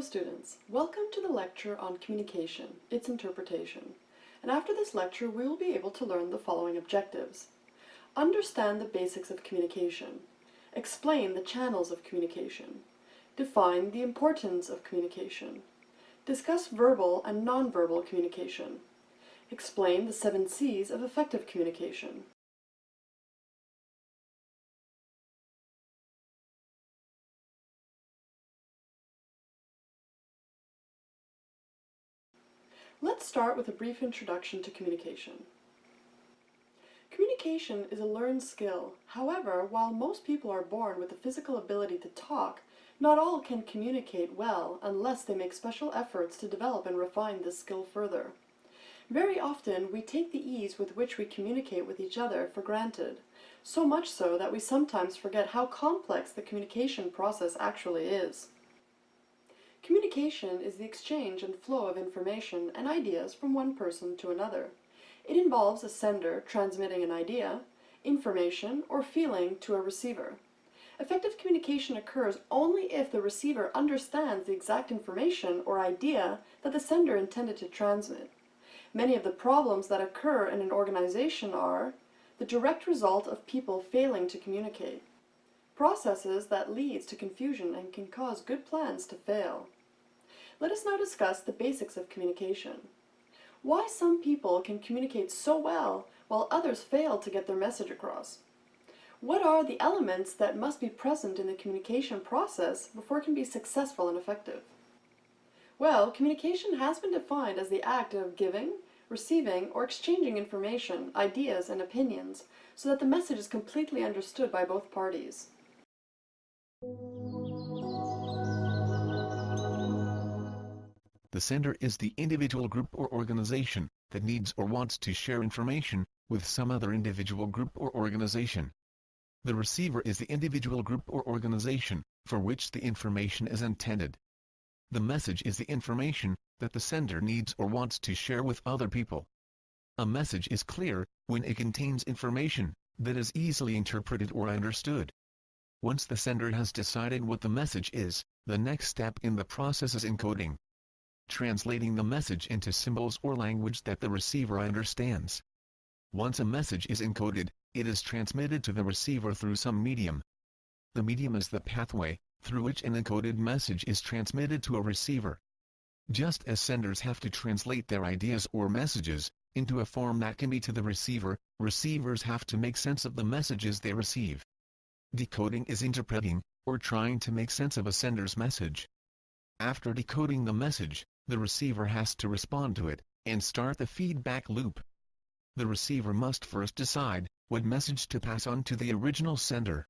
students, welcome to the lecture on communication, its interpretation. And after this lecture, we will be able to learn the following objectives. Understand the basics of communication. Explain the channels of communication. Define the importance of communication. Discuss verbal and nonverbal communication. Explain the 7 C's of effective communication. Let's start with a brief introduction to communication. Communication is a learned skill. However, while most people are born with the physical ability to talk, not all can communicate well unless they make special efforts to develop and refine this skill further. Very often, we take the ease with which we communicate with each other for granted, so much so that we sometimes forget how complex the communication process actually is. Communication is the exchange and flow of information and ideas from one person to another. It involves a sender transmitting an idea, information, or feeling to a receiver. Effective communication occurs only if the receiver understands the exact information or idea that the sender intended to transmit. Many of the problems that occur in an organization are the direct result of people failing to communicate. Processes that leads to confusion and can cause good plans to fail. Let us now discuss the basics of communication. Why some people can communicate so well while others fail to get their message across? What are the elements that must be present in the communication process before it can be successful and effective? Well, communication has been defined as the act of giving, receiving, or exchanging information, ideas, and opinions so that the message is completely understood by both parties. The sender is the individual group or organization that needs or wants to share information with some other individual group or organization. The receiver is the individual group or organization for which the information is intended. The message is the information that the sender needs or wants to share with other people. A message is clear when it contains information that is easily interpreted or understood. Once the sender has decided what the message is, the next step in the process is encoding. Translating the message into symbols or language that the receiver understands. Once a message is encoded, it is transmitted to the receiver through some medium. The medium is the pathway through which an encoded message is transmitted to a receiver. Just as senders have to translate their ideas or messages into a form that can be to the receiver, receivers have to make sense of the messages they receive. Decoding is interpreting, or trying to make sense of a sender's message. After decoding the message, the receiver has to respond to it, and start the feedback loop. The receiver must first decide what message to pass on to the original sender.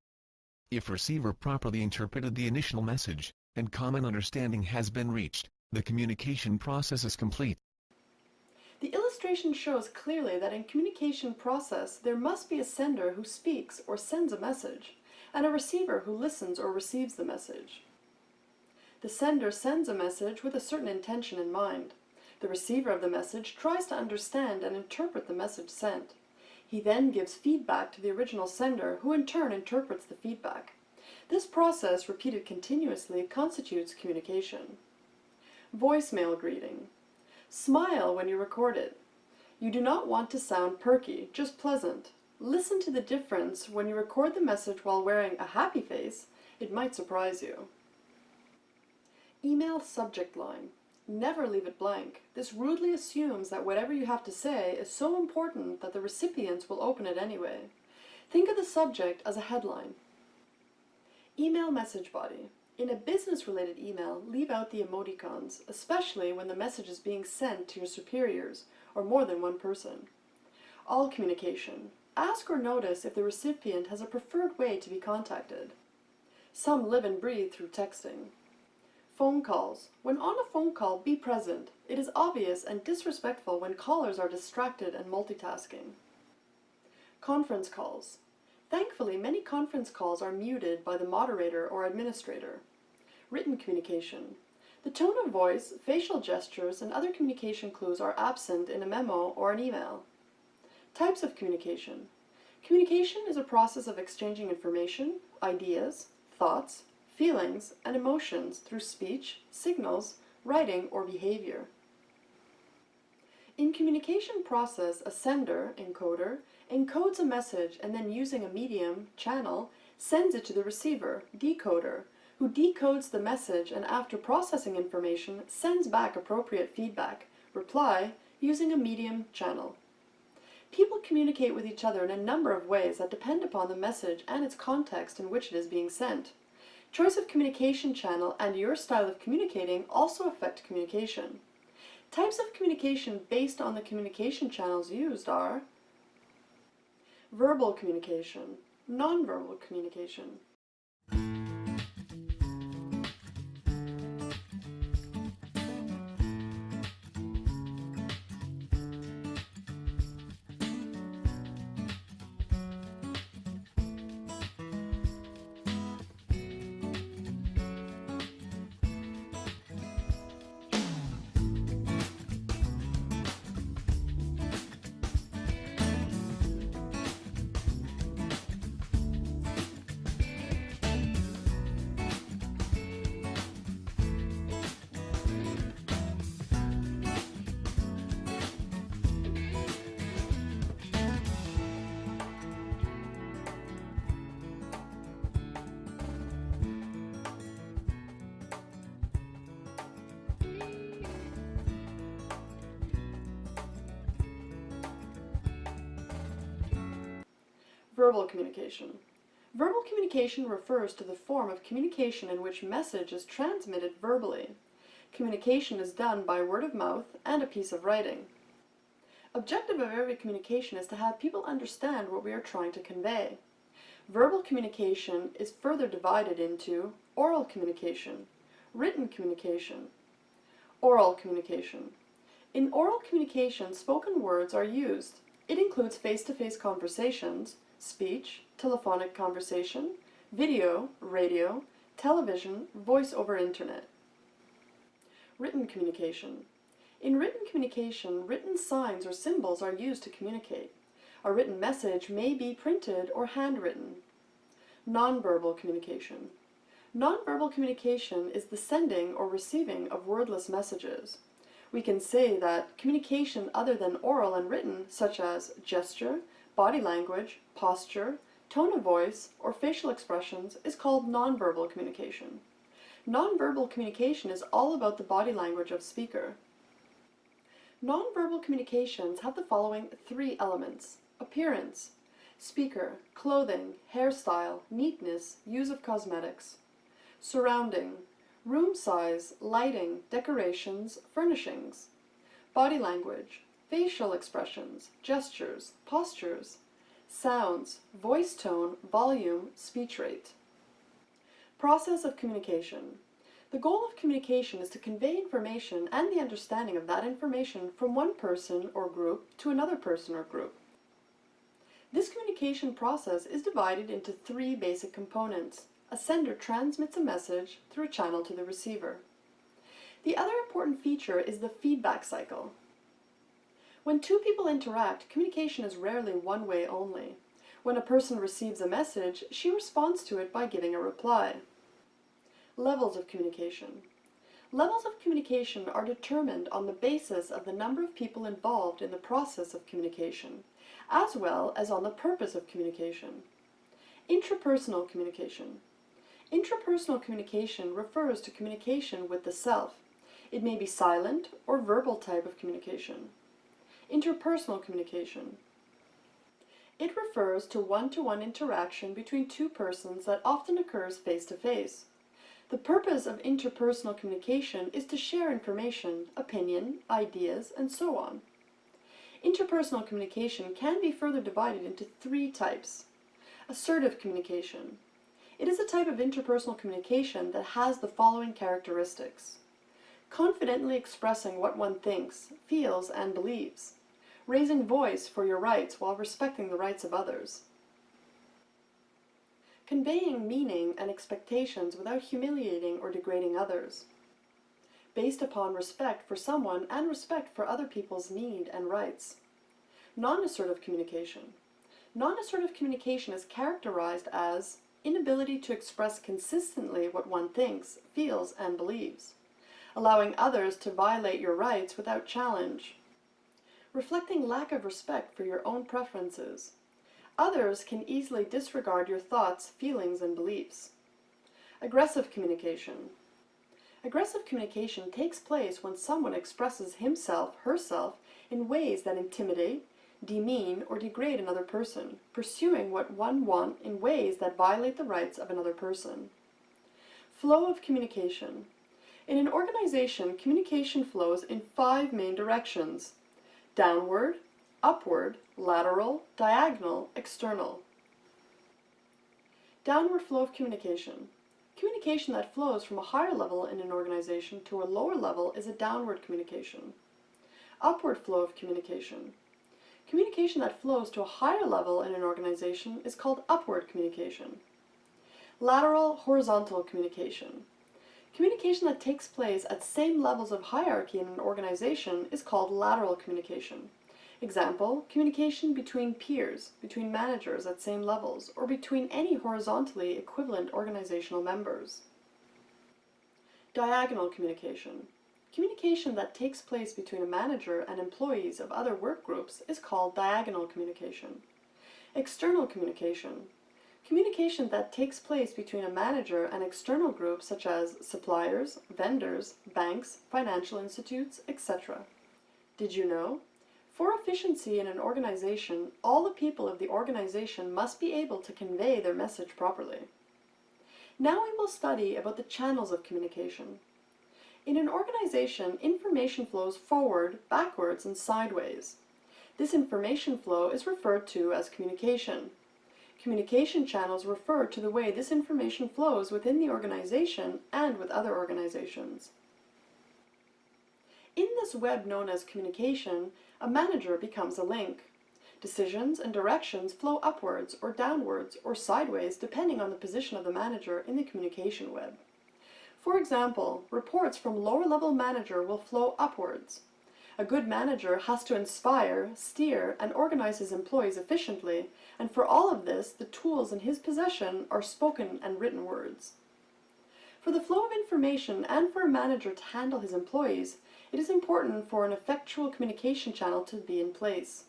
If receiver properly interpreted the initial message, and common understanding has been reached, the communication process is complete. The illustration shows clearly that in communication process there must be a sender who speaks or sends a message, and a receiver who listens or receives the message. The sender sends a message with a certain intention in mind. The receiver of the message tries to understand and interpret the message sent. He then gives feedback to the original sender, who in turn interprets the feedback. This process, repeated continuously, constitutes communication. Voicemail greeting. Smile when you record it. You do not want to sound perky, just pleasant. Listen to the difference when you record the message while wearing a happy face. It might surprise you. Email subject line. Never leave it blank. This rudely assumes that whatever you have to say is so important that the recipients will open it anyway. Think of the subject as a headline. Email message body. In a business-related email, leave out the emoticons, especially when the message is being sent to your superiors or more than one person. All communication. Ask or notice if the recipient has a preferred way to be contacted. Some live and breathe through texting. Phone calls. When on a phone call, be present. It is obvious and disrespectful when callers are distracted and multitasking. Conference calls. Thankfully, many conference calls are muted by the moderator or administrator. Written communication. The tone of voice, facial gestures, and other communication clues are absent in a memo or an email. Types of communication. Communication is a process of exchanging information, ideas, thoughts, feelings, and emotions through speech, signals, writing, or behavior. In communication process, a sender, encoder, encodes a message and then using a medium, channel, sends it to the receiver, decoder, who decodes the message and after processing information sends back appropriate feedback, reply, using a medium, channel. People communicate with each other in a number of ways that depend upon the message and its context in which it is being sent. Choice of communication channel and your style of communicating also affect communication. Types of communication based on the communication channels used are verbal communication, nonverbal communication. Verbal communication. Verbal communication refers to the form of communication in which message is transmitted verbally. Communication is done by word of mouth and a piece of writing. Objective of every communication is to have people understand what we are trying to convey. Verbal communication is further divided into oral communication, written communication. Oral communication. In oral communication, spoken words are used. It includes face-to-face conversations, speech, telephonic conversation, video, radio, television, voice over internet. Written communication. In written communication, written signs or symbols are used to communicate. A written message may be printed or handwritten. Nonverbal communication. Nonverbal communication is the sending or receiving of wordless messages. We can say that communication other than oral and written, such as gesture, body language, posture, tone of voice, or facial expressions, is called nonverbal communication. Nonverbal communication is all about the body language of speaker. Nonverbal communications have the following three elements: appearance, speaker, clothing, hairstyle, neatness, use of cosmetics; surrounding, room size, lighting, decorations, furnishings; body language, facial expressions, gestures, postures; sounds, voice tone, volume, speech rate. Process of communication. The goal of communication is to convey information and the understanding of that information from one person or group to another person or group. This communication process is divided into three basic components. A sender transmits a message through a channel to the receiver. The other important feature is the feedback cycle. When two people interact, communication is rarely one way only. When a person receives a message, she responds to it by giving a reply. Levels of communication. Levels of communication are determined on the basis of the number of people involved in the process of communication, as well as on the purpose of communication. Intrapersonal communication. Intrapersonal communication refers to communication with the self. It may be silent or verbal type of communication. Interpersonal communication. It refers to one-to-one interaction between two persons that often occurs face-to-face. The purpose of interpersonal communication is to share information, opinion, ideas, and so on. Interpersonal communication can be further divided into three types. Assertive communication. It is a type of interpersonal communication that has the following characteristics: confidently expressing what one thinks, feels, and believes; raising voice for your rights while respecting the rights of others; conveying meaning and expectations without humiliating or degrading others; based upon respect for someone and respect for other people's need and rights. Non-assertive communication. Non-assertive communication is characterized as inability to express consistently what one thinks, feels, and believes. Allowing others to violate your rights without challenge. Reflecting lack of respect for your own preferences. Others can easily disregard your thoughts, feelings, and beliefs. Aggressive communication. Aggressive communication takes place when someone expresses himself, herself, in ways that intimidate, demean, or degrade another person, pursuing what one wants in ways that violate the rights of another person. Flow of communication. In an organization, communication flows in 5 main directions: downward, upward, lateral, diagonal, external. Downward flow of communication. Communication that flows from a higher level in an organization to a lower level is a downward communication. Upward flow of communication. Communication that flows to a higher level in an organization is called upward communication. Lateral, horizontal communication. Communication that takes place at same levels of hierarchy in an organization is called lateral communication. Example, communication between peers, between managers at same levels, or between any horizontally equivalent organizational members. Diagonal communication. Communication that takes place between a manager and employees of other work groups is called diagonal communication. External communication. Communication that takes place between a manager and external groups such as suppliers, vendors, banks, financial institutes, etc. Did you know? For efficiency in an organization, all the people of the organization must be able to convey their message properly. Now we will study about the channels of communication. In an organization, information flows forward, backwards, and sideways. This information flow is referred to as communication. Communication channels refer to the way this information flows within the organization and with other organizations. In this web known as communication, a manager becomes a link. Decisions and directions flow upwards or downwards or sideways depending on the position of the manager in the communication web. For example, reports from lower-level manager will flow upwards. A good manager has to inspire, steer, and organize his employees efficiently, and for all of this, the tools in his possession are spoken and written words. For the flow of information and for a manager to handle his employees, it is important for an effectual communication channel to be in place.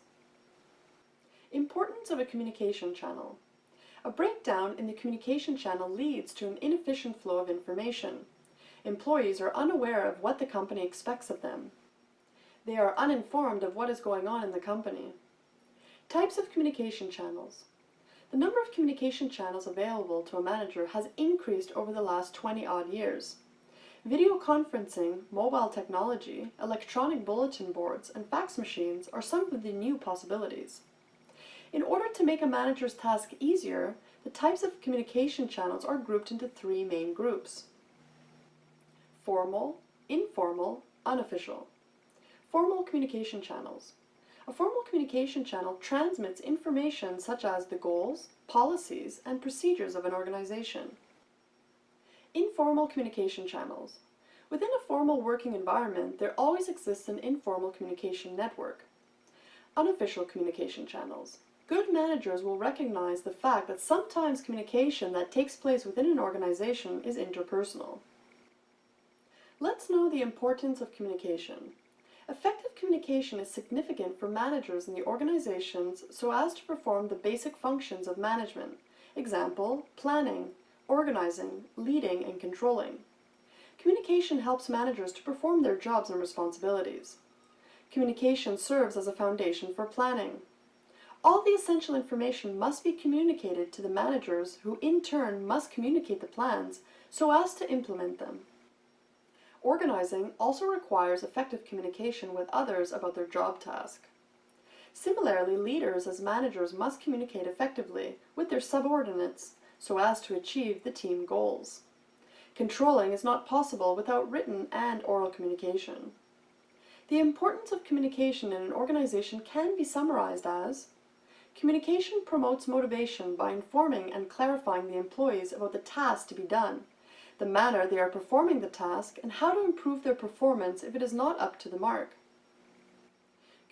Importance of a communication channel. A breakdown in the communication channel leads to an inefficient flow of information. Employees are unaware of what the company expects of them. They are uninformed of what is going on in the company. Types of communication channels. The number of communication channels available to a manager has increased over the last 20-odd years. Video conferencing, mobile technology, electronic bulletin boards, and fax machines are some of the new possibilities. In order to make a manager's task easier, the types of communication channels are grouped into 3 main groups: formal, informal, unofficial. Formal communication channels. A formal communication channel transmits information such as the goals, policies, and procedures of an organization. Informal communication channels. Within a formal working environment, there always exists an informal communication network. Unofficial communication channels. Good managers will recognize the fact that sometimes communication that takes place within an organization is interpersonal. Let's know the importance of communication. Effective communication is significant for managers in the organizations so as to perform the basic functions of management. Example, planning, organizing, leading, and controlling. Communication helps managers to perform their jobs and responsibilities. Communication serves as a foundation for planning. All the essential information must be communicated to the managers who in turn must communicate the plans so as to implement them. Organizing also requires effective communication with others about their job task. Similarly, leaders as managers must communicate effectively with their subordinates so as to achieve the team goals. Controlling is not possible without written and oral communication. The importance of communication in an organization can be summarized as: communication promotes motivation by informing and clarifying the employees about the task to be done, the manner they are performing the task, and how to improve their performance if it is not up to the mark.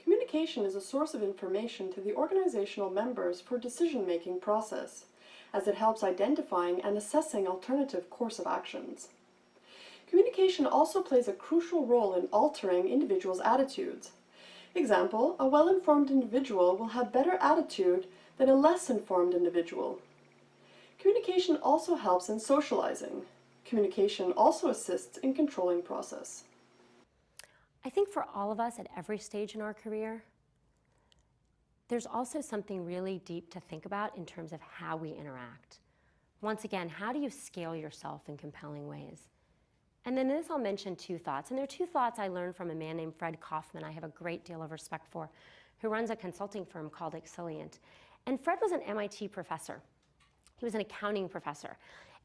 Communication is a source of information to the organizational members for decision-making process. as it helps identifying and assessing alternative course of actions. Communication also plays a crucial role in altering individuals' attitudes. Example, a well-informed individual will have better attitude than a less informed individual. Communication also helps in socializing. Communication also assists in controlling process. I think for all of us at every stage in our career, there's also something really deep to think about in terms of how we interact. Once again, how do you scale yourself in compelling ways? And then in this I'll mention two thoughts, and there are two thoughts I learned from a man named Fred Kaufman I have a great deal of respect for, who runs a consulting firm called Excelliant. And Fred was an MIT professor. He was an accounting professor.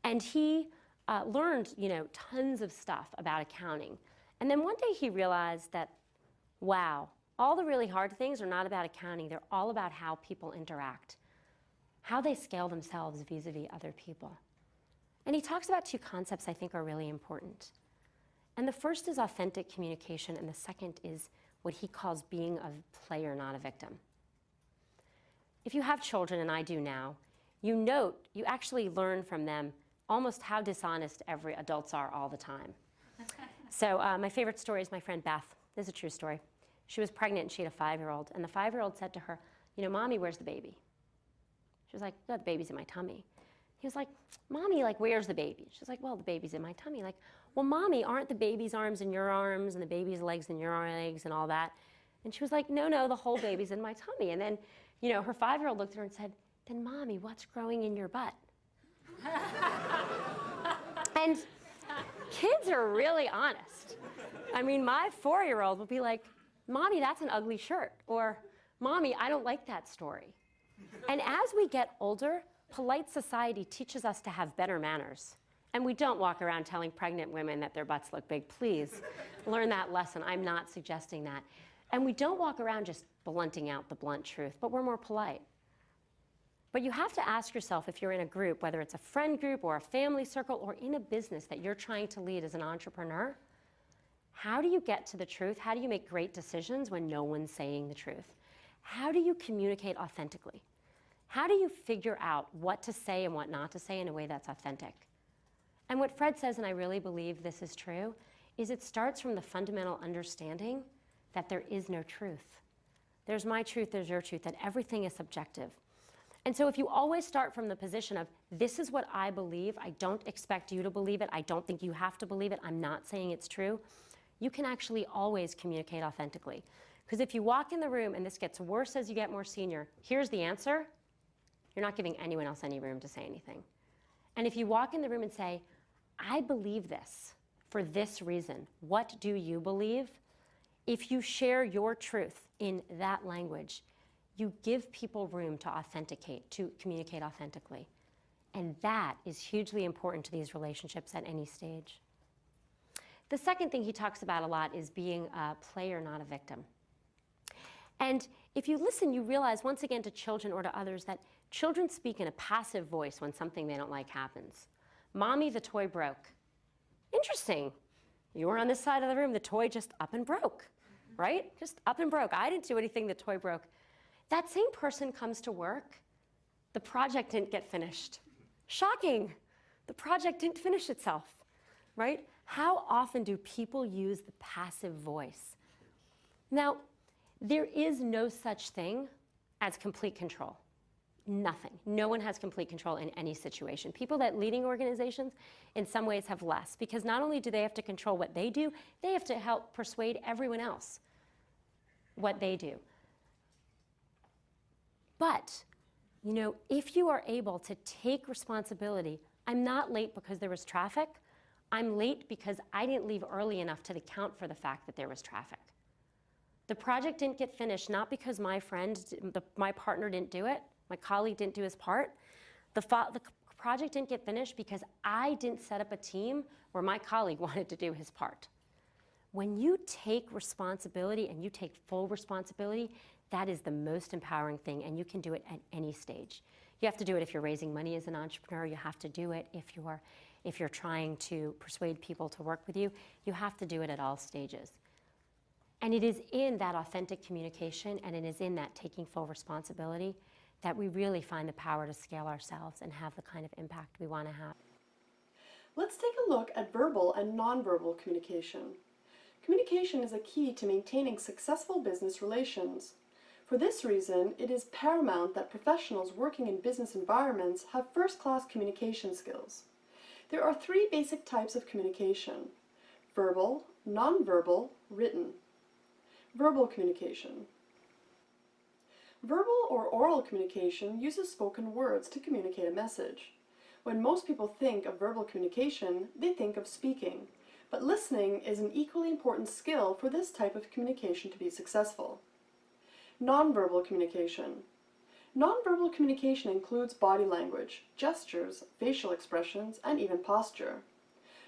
And he learned, tons of stuff about accounting. And then one day he realized that, wow, all the really hard things are not about accounting. They're all about how people interact, how they scale themselves vis-a-vis other people. And he talks about two concepts I think are really important. And the first is authentic communication, and the second is what he calls being a player, not a victim. If you have children, and I do now, you actually learn from them almost how dishonest every adults are all the time. So my favorite story is my friend Beth. This is a true story. She was pregnant and she had a 5-year-old, and the 5-year-old said to her, Mommy, where's the baby? She was like, the baby's in my tummy. He was like, Mommy, where's the baby? She's like, well, the baby's in my tummy. Like, well, Mommy, aren't the baby's arms in your arms and the baby's legs in your legs and all that? And she was like, no, the whole baby's in my tummy. And then, her 5-year-old looked at her and said, then Mommy, what's growing in your butt? And kids are really honest. I mean, my 4-year-old would be like, Mommy, that's an ugly shirt. Or, Mommy, I don't like that story. And as we get older, polite society teaches us to have better manners. And we don't walk around telling pregnant women that their butts look big. Please learn that lesson. I'm not suggesting that. And we don't walk around just blunting out the blunt truth, but we're more polite. But you have to ask yourself, if you're in a group, whether it's a friend group or a family circle or in a business that you're trying to lead as an entrepreneur, how do you get to the truth? How do you make great decisions when no one's saying the truth? How do you communicate authentically? How do you figure out what to say and what not to say in a way that's authentic? And what Fred says, and I really believe this is true, is it starts from the fundamental understanding that there is no truth. There's my truth, there's your truth, that everything is subjective. And so if you always start from the position of, this is what I believe, I don't expect you to believe it, I don't think you have to believe it, I'm not saying it's true, you can actually always communicate authentically. Because if you walk in the room, and this gets worse as you get more senior, here's the answer, you're not giving anyone else any room to say anything. And if you walk in the room and say, I believe this for this reason, what do you believe? If you share your truth in that language, you give people room to authenticate, to communicate authentically. And that is hugely important to these relationships at any stage. The second thing he talks about a lot is being a player, not a victim. And if you listen, you realize, once again, to children or to others, that children speak in a passive voice when something they don't like happens. Mommy, the toy broke. Interesting. You were on this side of the room, the toy just up and broke, right? Just up and broke. I didn't do anything, the toy broke. That same person comes to work, the project didn't get finished. Shocking. The project didn't finish itself, right? How often do people use the passive voice? Now, there is no such thing as complete control. Nothing. No one has complete control in any situation. People that leading organizations in some ways have less, because not only do they have to control what they do, they have to help persuade everyone else what they do. But, if you are able to take responsibility, I'm not late because there was traffic. I'm late because I didn't leave early enough to account for the fact that there was traffic. The project didn't get finished, not because my partner didn't do it, my colleague didn't do his part. The project didn't get finished because I didn't set up a team where my colleague wanted to do his part. When you take responsibility and you take full responsibility, that is the most empowering thing, and you can do it at any stage. You have to do it if you're raising money as an entrepreneur. You have to do it if you're trying to persuade people to work with you. You have to do it at all stages. And it is in that authentic communication, and it is in that taking full responsibility, that we really find the power to scale ourselves and have the kind of impact we want to have. Let's take a look at verbal and nonverbal communication. Communication is a key to maintaining successful business relations. For this reason, it is paramount that professionals working in business environments have first-class communication skills. There are three basic types of communication: verbal, nonverbal, written. Verbal communication. Verbal or oral communication uses spoken words to communicate a message. When most people think of verbal communication, they think of speaking, but listening is an equally important skill for this type of communication to be successful. Nonverbal communication. Nonverbal communication includes body language, gestures, facial expressions, and even posture.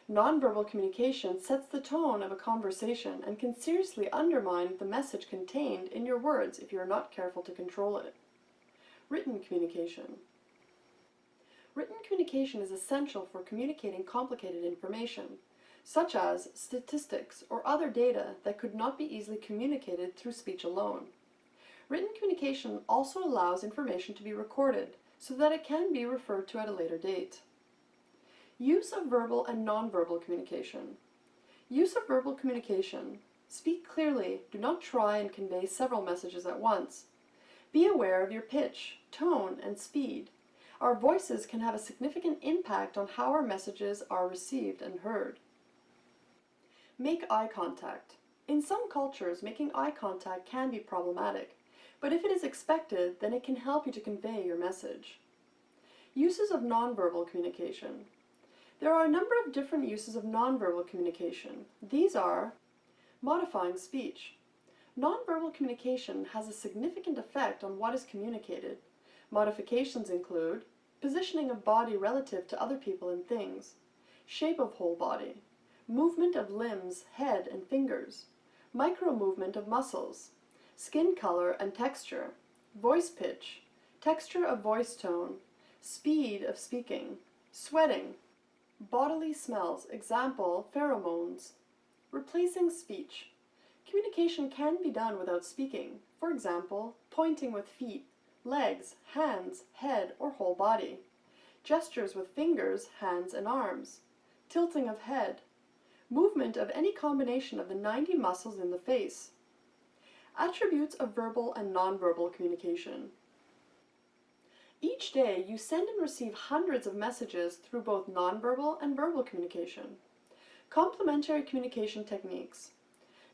Nonverbal communication sets the tone of a conversation and can seriously undermine the message contained in your words if you are not careful to control it. Written communication. Written communication is essential for communicating complicated information, such as statistics or other data that could not be easily communicated through speech alone. Written communication also allows information to be recorded so that it can be referred to at a later date. Use of verbal and nonverbal communication. Use of verbal communication. Speak clearly. Do not try and convey several messages at once. Be aware of your pitch, tone, and speed. Our voices can have a significant impact on how our messages are received and heard. Make eye contact. In some cultures, making eye contact can be problematic, but if it is expected, then it can help you to convey your message. Uses of nonverbal communication. There are a number of different uses of nonverbal communication. These are modifying speech. Nonverbal communication has a significant effect on what is communicated. Modifications include positioning of body relative to other people and things, shape of whole body, movement of limbs, head, and fingers, micro-movement of muscles, skin color and texture, voice pitch, texture of voice tone, speed of speaking, sweating, bodily smells, example, pheromones. Replacing speech. Communication can be done without speaking, for example, pointing with feet, legs, hands, head, or whole body. Gestures with fingers, hands, and arms. Tilting of head. Movement of any combination of the 90 muscles in the face. Attributes of verbal and nonverbal communication. Each day, you send and receive hundreds of messages through both nonverbal and verbal communication. Complementary communication techniques.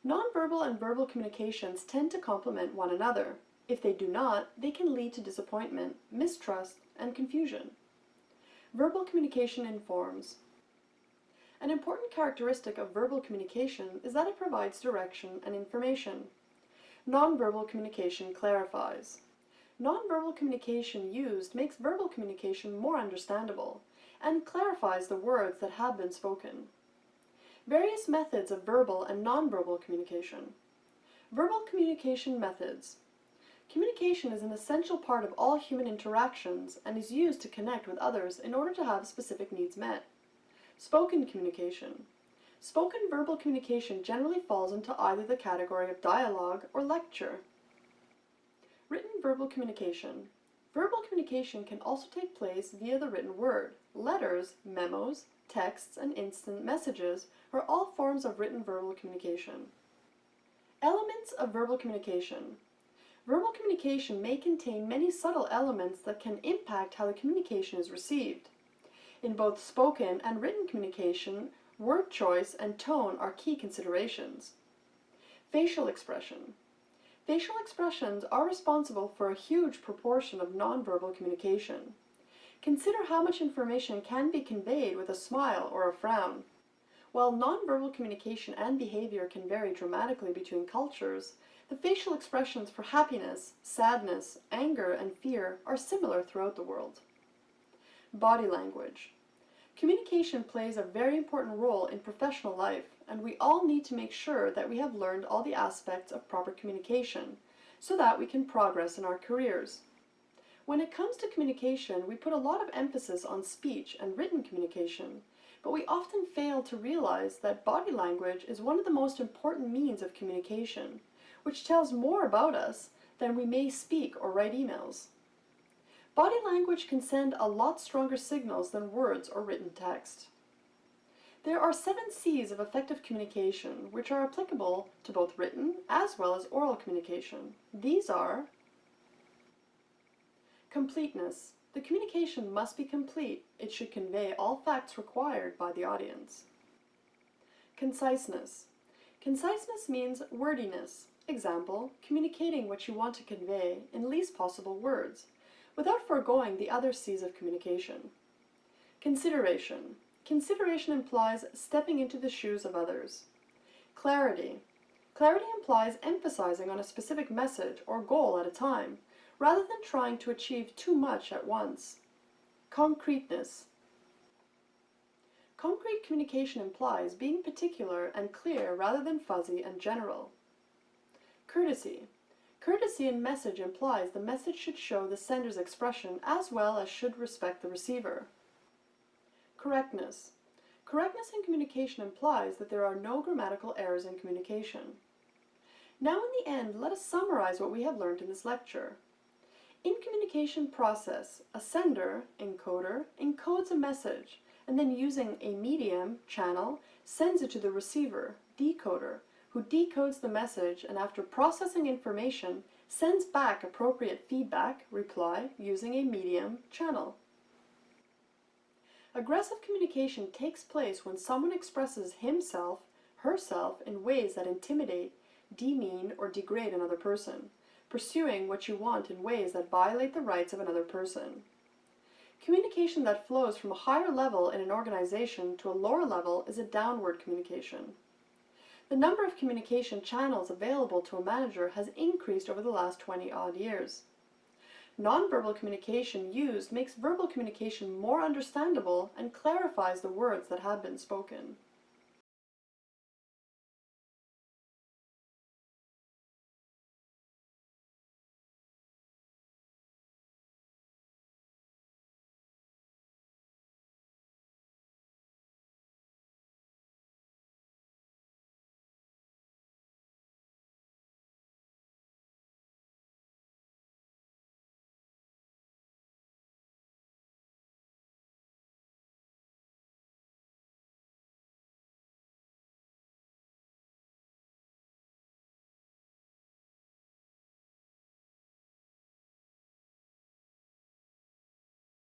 Nonverbal and verbal communications tend to complement one another. If they do not, they can lead to disappointment, mistrust, and confusion. Verbal communication informs. An important characteristic of verbal communication is that it provides direction and information. Nonverbal communication clarifies. Nonverbal communication used makes verbal communication more understandable and clarifies the words that have been spoken. Various methods of verbal and nonverbal communication. Verbal communication methods. Communication is an essential part of all human interactions and is used to connect with others in order to have specific needs met. Spoken communication. Spoken verbal communication generally falls into either the category of dialogue or lecture. Written verbal communication. Verbal communication can also take place via the written word. Letters, memos, texts, and instant messages are all forms of written verbal communication. Elements of verbal communication. Verbal communication may contain many subtle elements that can impact how the communication is received. In both spoken and written communication, word choice and tone are key considerations. Facial expression. Facial expressions are responsible for a huge proportion of nonverbal communication. Consider how much information can be conveyed with a smile or a frown. While nonverbal communication and behavior can vary dramatically between cultures, the facial expressions for happiness, sadness, anger, and fear are similar throughout the world. Body language. Communication plays a very important role in professional life, and we all need to make sure that we have learned all the aspects of proper communication so that we can progress in our careers. When it comes to communication, we put a lot of emphasis on speech and written communication, but we often fail to realize that body language is one of the most important means of communication, which tells more about us than we may speak or write emails. Body language can send a lot stronger signals than words or written text. There are 7 C's of effective communication, which are applicable to both written as well as oral communication. These are completeness. The communication must be complete. It should convey all facts required by the audience. Conciseness. Conciseness means wordiness. Example, communicating what you want to convey in least possible words, without foregoing the other C's of communication. Consideration. Consideration implies stepping into the shoes of others. Clarity. Clarity implies emphasizing on a specific message or goal at a time, rather than trying to achieve too much at once. Concreteness. Concrete communication implies being particular and clear rather than fuzzy and general. Courtesy. Courtesy in message implies the message should show the sender's expression as well as should respect the receiver. Correctness. Correctness in communication implies that there are no grammatical errors in communication. Now in the end, let us summarize what we have learned in this lecture. In communication process, a sender, encoder, encodes a message, and then using a medium, channel, sends it to the receiver, decoder, who decodes the message and after processing information, sends back appropriate feedback, reply, using a medium, channel. Aggressive communication takes place when someone expresses himself, herself in ways that intimidate, demean, or degrade another person, pursuing what you want in ways that violate the rights of another person. Communication that flows from a higher level in an organization to a lower level is a downward communication. The number of communication channels available to a manager has increased over the last 20-odd years. Nonverbal communication used makes verbal communication more understandable and clarifies the words that have been spoken.